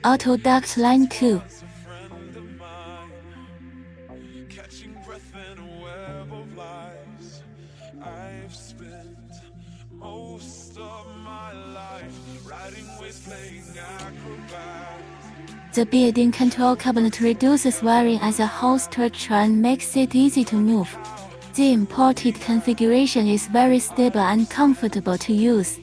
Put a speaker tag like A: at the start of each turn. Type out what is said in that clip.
A: Auto duct line 2. The building control cabinet reduces wiring as a whole structure and makes it easy to move. The imported configuration is very stable and comfortable to use.